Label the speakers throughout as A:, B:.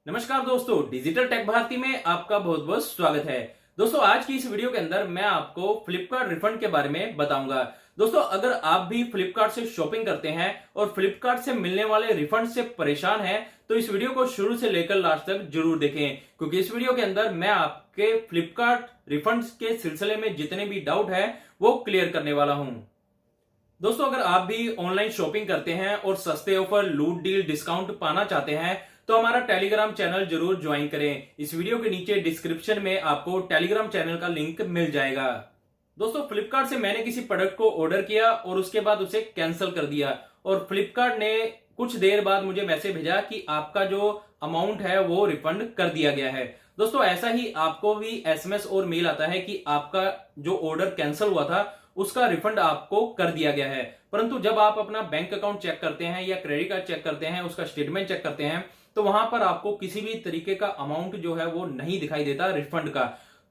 A: नमस्कार दोस्तों, digital take Bharti में आपका बहुत बहुत स्वागत है। दोस्तों, आज की इस वीडियो के अंदर मैं आपको फ्लिपकार्ट रिफंड के बारे में बताऊंगा। दोस्तों, अगर आप भी फ्लिपकार्ट से शॉपिंग करते हैं और फ्लिपकार्ट से मिलने वाले रिफंड से परेशान हैं, तो इस वीडियो को शुरू से लेकर लास्ट तक जरूर देखें, क्योंकि इस वीडियो के अंदर मैं आपके फ्लिपकार्ट रिफंड के सिलसिले में जितने भी डाउट है वो क्लियर करने वाला हूं। दोस्तों, अगर आप भी ऑनलाइन शॉपिंग करते हैं और सस्ते ऑफर, लूट डील, डिस्काउंट पाना चाहते हैं तो हमारा टेलीग्राम चैनल जरूर ज्वाइन करें। इस वीडियो के नीचे डिस्क्रिप्शन में आपको टेलीग्राम चैनल का लिंक मिल जाएगा। दोस्तों, फ्लिपकार्ट से मैंने किसी प्रोडक्ट को ऑर्डर किया और उसके बाद उसे कैंसिल कर दिया और फ्लिपकार्ट ने कुछ देर बाद मुझे मैसेज भेजा कि आपका जो अमाउंट है वो रिफंड कर दिया गया है। दोस्तों, ऐसा ही आपको भी एसएमएस और मेल आता है कि आपका जो ऑर्डर कैंसिल हुआ था उसका रिफंड आपको कर दिया गया है। परंतु जब आप अपना बैंक अकाउंट चेक करते हैं या क्रेडिट कार्ड चेक करते हैं, उसका स्टेटमेंट चेक करते हैं, तो वहां पर आपको किसी भी तरीके का अमाउंट जो है वो नहीं दिखाई देता रिफंड का।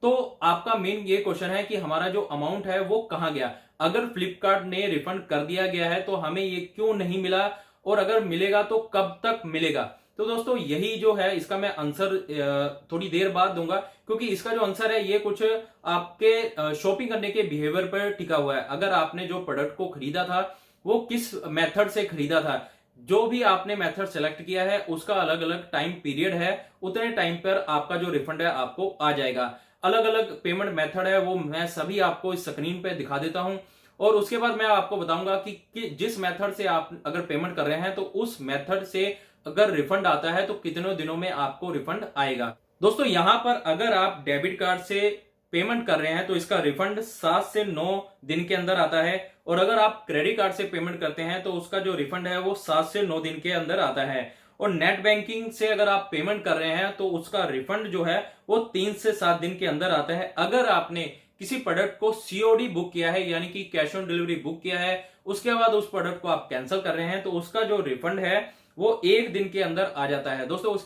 A: तो आपका मेन ये क्वेश्चन है कि हमारा जो अमाउंट है वो कहां गया। अगर फ्लिपकार्ट ने रिफंड कर दिया गया है तो हमें ये क्यों नहीं मिला, और अगर मिलेगा तो कब तक मिलेगा। तो दोस्तों, यही जो है इसका मैं आंसर थोड़ी देर बाद दूंगा, क्योंकि इसका जो आंसर है ये कुछ आपके शॉपिंग करने के बिहेवियर पर टिका हुआ है। अगर आपने जो प्रोडक्ट को खरीदा था वो किस मेथड से खरीदा था, जो भी आपने मेथड सेलेक्ट किया है उसका अलग अलग टाइम पीरियड है, उतने टाइम पर आपका जो रिफंड है आपको आ जाएगा। अलग अलग पेमेंट मेथड है वो मैं सभी आपको इस स्क्रीन पे दिखा देता हूं, और उसके बाद मैं आपको बताऊंगा कि जिस मेथड से आप अगर पेमेंट कर रहे हैं तो उस मेथड से अगर रिफंड आता है तो कितने दिनों में आपको रिफंड आएगा। दोस्तों, यहां पर अगर आप डेबिट कार्ड से पेमेंट कर रहे हैं तो इसका रिफंड 7 से 9 दिन के अंदर आता है, और अगर आप क्रेडिट कार्ड से पेमेंट करते हैं तो उसका जो रिफंड है वो 7 से 9 दिन के अंदर आता है। और नेट बैंकिंग से अगर आप पेमेंट कर रहे हैं तो उसका रिफंड जो है वो 3 से 7 दिन के अंदर आता है। अगर आपने किसी प्रोडक्ट को सीओडी बुक किया है, यानी कि कैश ऑन डिलीवरी बुक किया है, उसके बाद उस प्रोडक्ट को आप कैंसिल कर रहे हैं, तो उसका जो रिफंड है वो 1 दिन के अंदर आ जाता है। दोस्तों,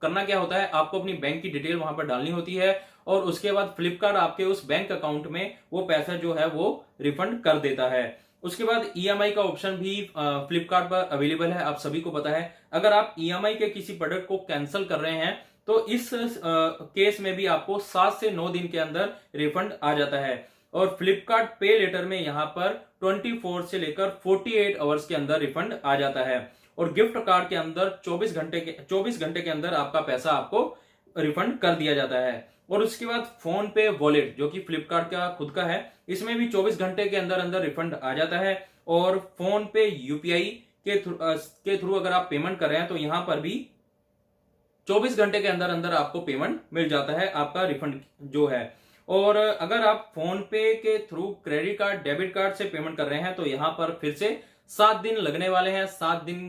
A: करना क्या होता है, आपको अपनी बैंक की डिटेल वहां पर डालनी होती है, और उसके बाद फ्लिपकार्ट आपके उस बैंक अकाउंट में वो पैसा जो है वो रिफंड कर देता है। उसके बाद ईएमआई का ऑप्शन भी फ्लिपकार्ट पर अवेलेबल है, आप सभी को पता है। अगर आप ईएमआई के किसी प्रोडक्ट को कैंसिल कर रहे हैं तो इस केस में भी आपको 7 से 9 दिन के अंदर रिफंड आ जाता है। और फ्लिपकार्ट पे लेटर में यहां पर 24 से लेकर 48 आवर्स के अंदर रिफंड आ जाता है, और गिफ्ट कार्ड के अंदर 24 घंटे के अंदर आपका पैसा आपको रिफंड कर दिया जाता है। और उसके बाद फोन पे वॉलेट, जो कि फ्लिपकार्ट का खुद का है, इसमें भी 24 घंटे के अंदर अंदर रिफंड आ जाता है। और फोन पे यूपीआई के थ्रू अगर आप पेमेंट कर रहे हैं तो यहां पर भी 24 घंटे के अंदर अंदर आपको पेमेंट मिल जाता है, आपका रिफंड जो है। और अगर आप फोन पे के through credit card, debit card से पेमेंट कर रहे हैं तो यहां पर फिर से 7 दिन लगने वाले हैं। 7 दिन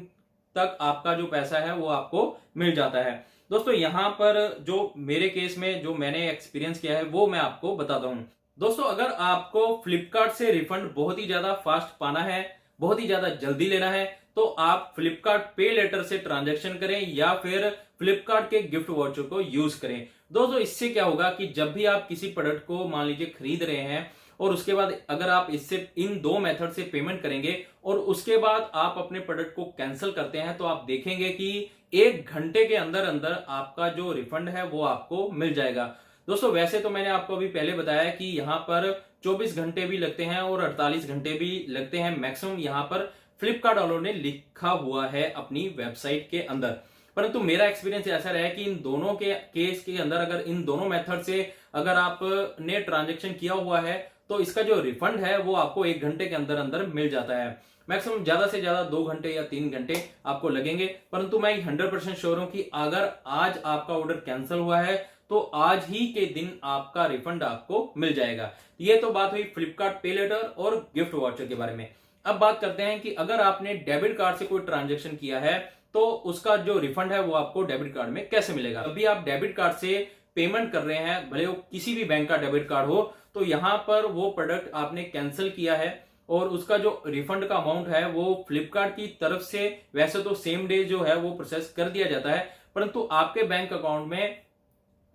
A: तक आपका जो पैसा है वो आपको मिल जाता है। दोस्तों, यहां पर जो मेरे केस में जो मैंने एक्सपीरियंस किया है वो मैं आपको बताता हूं। दोस्तों, अगर आपको फ्लिपकार्ट से रिफंड बहुत ही ज्यादा फास्ट पाना है, बहुत ही ज्यादा जल्दी लेना है, तो आप फ्लिपकार्ट पे लेटर से ट्रांजैक्शन करें या फिर फ्लिपकार्ट के गिफ्ट वाउचर को यूज करें। दोस्तों, इससे क्या होगा कि जब भी आप किसी प्रोडक्ट को मान लीजिए खरीद रहे हैं और उसके बाद अगर आप इससे इन दो मेथड से पेमेंट करेंगे और उसके बाद आप अपने प्रोडक्ट को कैंसिल करते हैं, तो आप देखेंगे कि 1 घंटे के अंदर अंदर आपका जो रिफंड है वो आपको मिल जाएगा। दोस्तों, वैसे तो मैंने आपको अभी पहले बताया कि यहाँ पर 24 घंटे भी लगते हैं और 48 घंटे भी लगते हैं मैक्सिमम, यहाँ पर फ्लिपकार्ट वालों ने लिखा हुआ है अपनी वेबसाइट के अंदर। परंतु मेरा एक्सपीरियंस ऐसा रहा है कि इन दोनों के केस के अंदर अगर इन दोनों मेथड से अगर आपने ट्रांजेक्शन किया हुआ है तो इसका जो रिफंड है वो आपको 1 घंटे के अंदर अंदर मिल जाता है। मैक्सिमम ज्यादा से ज्यादा 2 घंटे या 3 घंटे आपको लगेंगे। परंतु मैं 100% श्योर हूं कि अगर आज आपका ऑर्डर कैंसिल हुआ है तो आज ही के दिन आपका रिफंड आपको मिल जाएगा। ये तो बात हुई फ्लिपकार्ट पे लेटर और गिफ्ट वाउचर के बारे में। अब बात करते हैं कि अगर आपने डेबिट कार्ड से कोई ट्रांजेक्शन किया है तो उसका जो रिफंड है वो आपको डेबिट कार्ड में कैसे मिलेगा। अभी आप डेबिट कार्ड से पेमेंट कर रहे हैं, भले वो किसी भी बैंक का डेबिट कार्ड हो, तो यहां पर वो प्रोडक्ट आपने कैंसिल किया है और उसका जो रिफंड का अमाउंट है वो फ्लिपकार्ट की तरफ से वैसे तो सेम डे जो है वो प्रोसेस कर दिया जाता है, परंतु आपके बैंक अकाउंट में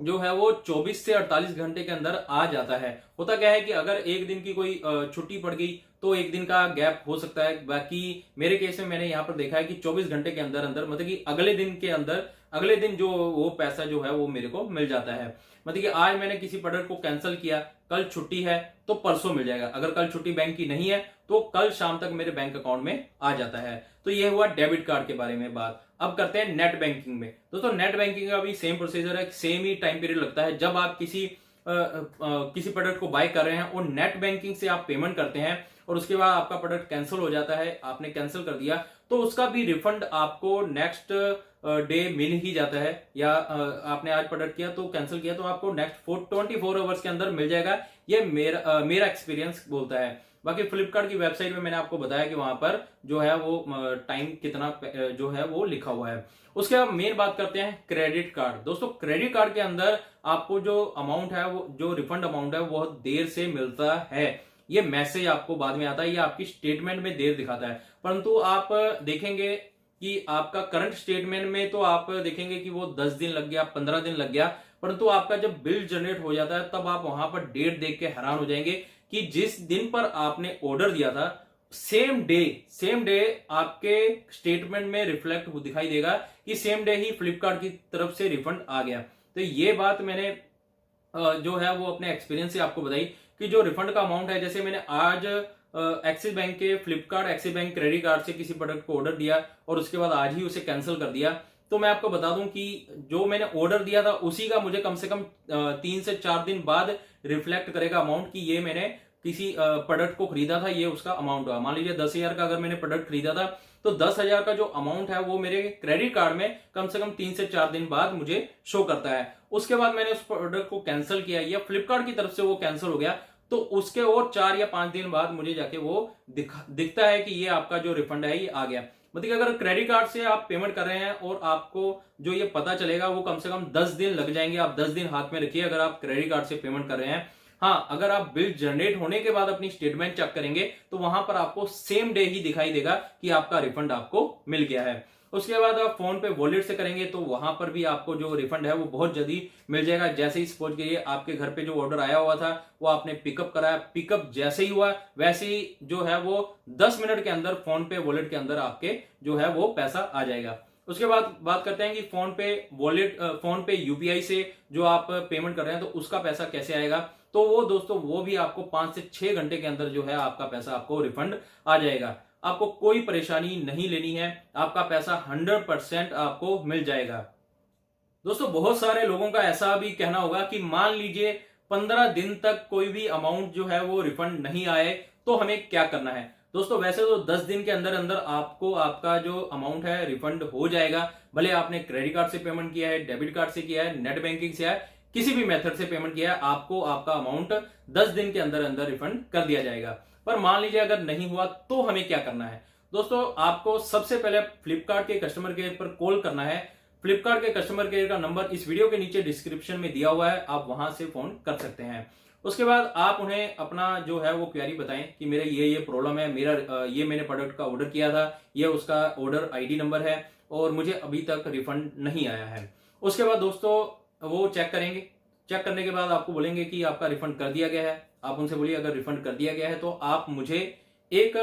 A: जो है वो 24 से 48 घंटे के अंदर आ जाता है। होता क्या है कि अगर एक दिन की कोई छुट्टी पड़ गई तो एक दिन का गैप हो सकता है। बाकी मेरे केस में मैंने यहाँ पर देखा है कि 24 घंटे के अंदर अंदर, मतलब कि अगले दिन के अंदर अगले दिन जो वो पैसा जो है वो मेरे को मिल जाता है। मतलब कि आज मैंने किसी प्रोडक्ट को कैंसिल किया, कल छुट्टी है तो परसों मिल जाएगा, अगर कल छुट्टी बैंक की नहीं है तो कल शाम तक मेरे बैंक अकाउंट में आ जाता है। तो ये हुआ डेबिट कार्ड के बारे में बात। अब करते हैं नेट बैंकिंग में। दोस्तों नेट बैंकिंग का भी सेम प्रोसीजर है, सेम ही टाइम पीरियड लगता है। जब आप किसी प्रोडक्ट को बाय कर रहे हैं और नेट बैंकिंग से आप पेमेंट करते हैं और उसके बाद आपका प्रोडक्ट कैंसिल हो जाता है, आपने कैंसिल कर दिया, तो उसका भी रिफंड आपको नेक्स्ट डे मिल ही जाता है। या आपने आज प्रोडक्ट किया तो कैंसिल किया तो आपको नेक्स्ट 24 आवर्स के अंदर मिल जाएगा। ये मेरा एक्सपीरियंस बोलता है। बाकी फ्लिपकार्ट की वेबसाइट में मैंने आपको बताया कि वहां पर जो है वो टाइम कितना जो है वो लिखा हुआ है। उसके बाद मेन बात करते हैं क्रेडिट कार्ड। दोस्तों क्रेडिट कार्ड के अंदर आपको जो अमाउंट है, वो जो रिफंड अमाउंट है, वो बहुत देर से मिलता है। ये मैसेज आपको बाद में आता है, ये आपकी स्टेटमेंट में देर दिखाता है। परंतु आप देखेंगे कि आपका करंट स्टेटमेंट में तो आप देखेंगे कि वो 10 दिन लग गया, 15 दिन लग गया, परंतु आपका जब बिल जनरेट हो जाता है तब आप वहां पर डेट देख के हैरान हो जाएंगे कि जिस दिन पर आपने ऑर्डर दिया था सेम डे आपके स्टेटमेंट में रिफ्लेक्ट दिखाई देगा कि सेम डे ही फ्लिपकार्ट की तरफ से रिफंड आ गया। तो ये बात मैंने जो है वो अपने एक्सपीरियंस से आपको बताई कि जो रिफंड का अमाउंट है, जैसे मैंने आज एक्सिस बैंक के Flipkart axis bank credit card से किसी प्रोडक्ट को ऑर्डर दिया और उसके बाद आज ही उसे कैंसिल कर दिया, तो मैं आपको बता दूं कि जो मैंने ऑर्डर दिया था उसी का मुझे कम से कम 3 से 4 दिन बाद रिफ्लेक्ट करेगा अमाउंट कि ये मैंने किसी प्रोडक्ट को खरीदा था, ये उसका अमाउंट हुआ। मान लीजिए 10,000 का अगर मैंने प्रोडक्ट खरीदा था तो 10,000 का जो अमाउंट है वो मेरे क्रेडिट कार्ड में कम से कम 3 से 4 दिन बाद मुझे शो करता है। उसके बाद मैंने उस प्रोडक्ट को कैंसिल किया या फ्लिपकार्ट की तरफ से वो कैंसिल हो गया, तो उसके और 4 या 5 दिन बाद मुझे जाके वो दिखता है कि ये आपका जो रिफंड है ये आ गया। मतलब कि अगर क्रेडिट कार्ड से आप पेमेंट कर रहे हैं और आपको जो ये पता चलेगा वो कम से कम 10 दिन लग जाएंगे। आप 10 दिन हाथ में रखिए अगर आप क्रेडिट कार्ड से पेमेंट कर रहे हैं। हाँ, अगर आप बिल जनरेट होने के बाद अपनी स्टेटमेंट चेक करेंगे तो वहां पर आपको सेम डे ही दिखाई देगा कि आपका रिफंड आपको मिल गया है। उसके बाद आप फोन पे वॉलेट से करेंगे तो वहां पर भी आपको जो रिफंड है वो बहुत जल्दी मिल जाएगा। जैसे ही सपोज करिए आपके घर पे जो ऑर्डर आया हुआ था वो आपने पिकअप कराया, पिकअप जैसे ही हुआ वैसे ही जो है वो 10 मिनट के अंदर फोन पे वॉलेट के अंदर आपके जो है वो पैसा आ जाएगा। उसके बाद बात करते हैं कि फोन पे वॉलेट, फोन पे यूपीआई से जो आप पेमेंट कर रहे हैं तो उसका पैसा कैसे आएगा। तो वो दोस्तों वो भी आपको 5 से 6 घंटे के अंदर जो है आपका पैसा आपको रिफंड आ जाएगा। आपको कोई परेशानी नहीं लेनी है, आपका पैसा 100% आपको मिल जाएगा। दोस्तों बहुत सारे लोगों का ऐसा भी कहना होगा कि मान लीजिए 15 दिन तक कोई भी अमाउंट जो है वो रिफंड नहीं आए तो हमें क्या करना है। दोस्तों वैसे तो 10 दिन के अंदर अंदर आपको आपका जो अमाउंट है रिफंड हो जाएगा। भले आपने क्रेडिट कार्ड से पेमेंट किया है, डेबिट कार्ड से किया है, नेट बैंकिंग से है, किसी भी मेथड से पेमेंट किया है, आपको आपका अमाउंट 10 दिन के अंदर अंदर रिफंड कर दिया जाएगा। पर मान लीजिए अगर नहीं हुआ तो हमें क्या करना है। दोस्तों आपको सबसे पहले फ्लिपकार्ट के कस्टमर केयर पर कॉल करना है। फ्लिपकार्ट के कस्टमर केयर का नंबर इस वीडियो के नीचे डिस्क्रिप्शन में दिया हुआ है, आप वहां से फोन कर सकते हैं। उसके बाद आप उन्हें अपना जो है वो क्वेरी बताएं कि मेरे ये प्रॉब्लम है, मेरा ये मैंने प्रोडक्ट का ऑर्डर किया था, ये उसका ऑर्डर आईडी नंबर है और मुझे अभी तक रिफंड नहीं आया है। उसके बाद दोस्तों वो चेक करेंगे, चेक करने के बाद आपको बोलेंगे कि आपका रिफंड कर दिया गया है। आप उनसे बोलिए अगर रिफंड कर दिया गया है तो आप मुझे एक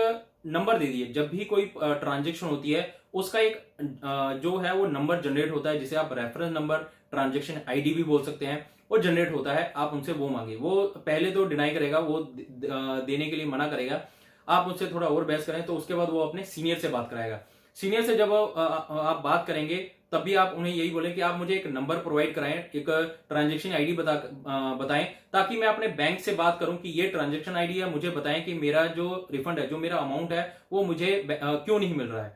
A: नंबर दे दिए। जब भी कोई ट्रांजेक्शन होती है उसका एक जो है वो नंबर जनरेट होता है जिसे आप रेफरेंस नंबर, ट्रांजेक्शन आईडी भी बोल सकते हैं, वो जनरेट होता है। आप उनसे वो मांगे, वो पहले तो डिनाई करेगा, वो देने के लिए मना करेगा। आप उनसे थोड़ा और बहस करें तो उसके बाद वो अपने सीनियर से बात कराएगा। सीनियर से जब आप बात करेंगे तब भी आप उन्हें यही बोले कि आप मुझे एक नंबर प्रोवाइड कराएं, एक ट्रांजैक्शन आईडी बताएं ताकि मैं अपने बैंक से बात करूं कि ये ट्रांजैक्शन आईडी है, मुझे बताएं कि मेरा जो रिफंड है, जो मेरा अमाउंट है वो मुझे क्यों नहीं मिल रहा है।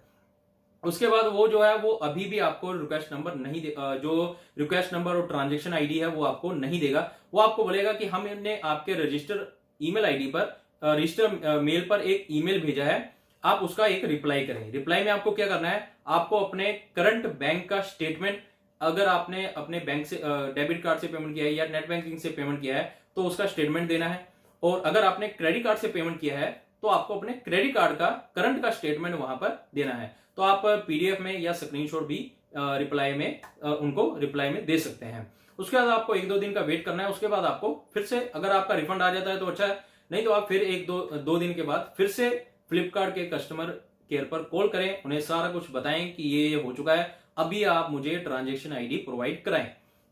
A: उसके बाद वो जो है वो अभी भी आपको रिक्वेस्ट नंबर नहीं जो रिक्वेस्ट नंबर और ट्रांजैक्शन आईडी है वो आपको नहीं देगा। वो आपको बोलेगा कि हमने आपके रजिस्टर ईमेल आईडी पर, रजिस्टर मेल पर एक ईमेल भेजा है, आप उसका एक रिप्लाई करें। रिप्लाई में आपको क्या करना है, आपको अपने करंट बैंक का स्टेटमेंट, अगर आपने अपने बैंक से डेबिट कार्ड से पेमेंट किया है या नेट बैंकिंग से पेमेंट किया है तो उसका स्टेटमेंट देना है। और अगर आपने क्रेडिट कार्ड से पेमेंट किया है तो आपको अपने क्रेडिट कार्ड का करंट का स्टेटमेंट वहां पर देना है। तो आप पीडीएफ में या स्क्रीनशॉट भी रिप्लाई में उनको रिप्लाई में दे सकते हैं। उसके बाद आपको 1-2 दिन का वेट करना है। उसके बाद आपको फिर से, अगर आपका रिफंड आ जाता है तो अच्छा है, नहीं तो आप फिर 1-2 दिन के बाद फिर से फ्लिपकार्ट के कस्टमर केयर पर कॉल करें, उन्हें सारा कुछ बताएं कि ये हो चुका है अभी आप मुझे ट्रांजैक्शन आईडी प्रोवाइड कराएं।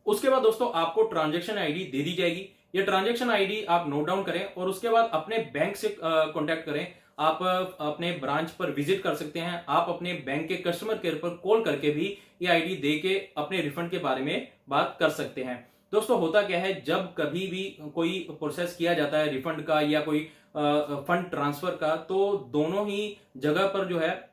A: उसके बाद दोस्तों आपको ट्रांजैक्शन आईडी दे दी जाएगी। ये ट्रांजैक्शन आईडी आप नोट डाउन करें और उसके बाद अपने बैंक से कांटेक्ट करें। आप अपने ब्रांच पर विजिट कर सकते हैं, आप अपने बैंक के कस्टमर केयर पर कॉल करके भी ये आईडी दे के अपने रिफंड के बारे में बात कर सकते हैं। दोस्तों होता क्या है, जब कभी भी कोई प्रोसेस किया जाता है रिफंड का या कोई फंड ट्रांसफर का, तो दोनों ही जगह पर जो है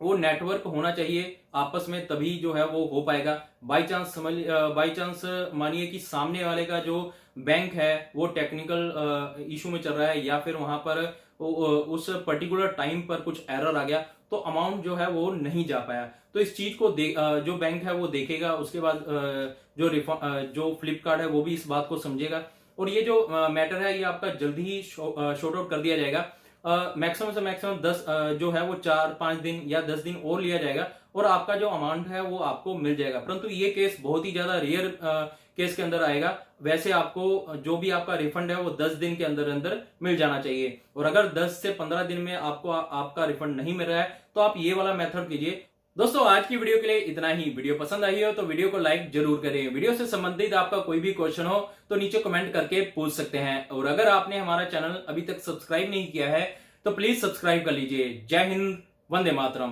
A: वो नेटवर्क होना चाहिए आपस में, तभी जो है वो हो पाएगा। बाई चांस मानिए कि सामने वाले का जो बैंक है वो टेक्निकल इशू में चल रहा है या फिर वहां पर उस पर्टिकुलर टाइम पर कुछ एरर आ गया तो अमाउंट जो है वो नहीं जा पाया, तो इस चीज को जो बैंक है वो देखेगा। उसके बाद जो फ्लिपकार्ट है वो भी इस बात को समझेगा और ये जो मैटर है ये आपका जल्दी ही शॉर्ट आउट कर दिया जाएगा। मैक्सिमम से मैक्सिमम 10 जो है वो 4-5 दिन या 10 दिन और लिया जाएगा और आपका जो अमाउंट है वो आपको मिल जाएगा। परंतु ये केस बहुत ही ज्यादा रेयर केस के अंदर आएगा। वैसे आपको जो भी आपका रिफंड है वो 10 दिन के अंदर अंदर मिल जाना चाहिए, और अगर 10 से 15 दिन में आपको आपका रिफंड नहीं मिल रहा है तो आप ये वाला मेथड कीजिए। दोस्तों आज की वीडियो के लिए इतना ही। वीडियो पसंद आई हो तो वीडियो को लाइक जरूर करें। वीडियो से संबंधित आपका कोई भी क्वेश्चन हो तो नीचे कमेंट करके पूछ सकते हैं, और अगर आपने हमारा चैनल अभी तक सब्सक्राइब नहीं किया है तो प्लीज सब्सक्राइब कर लीजिए। जय हिंद, वंदे मातरम।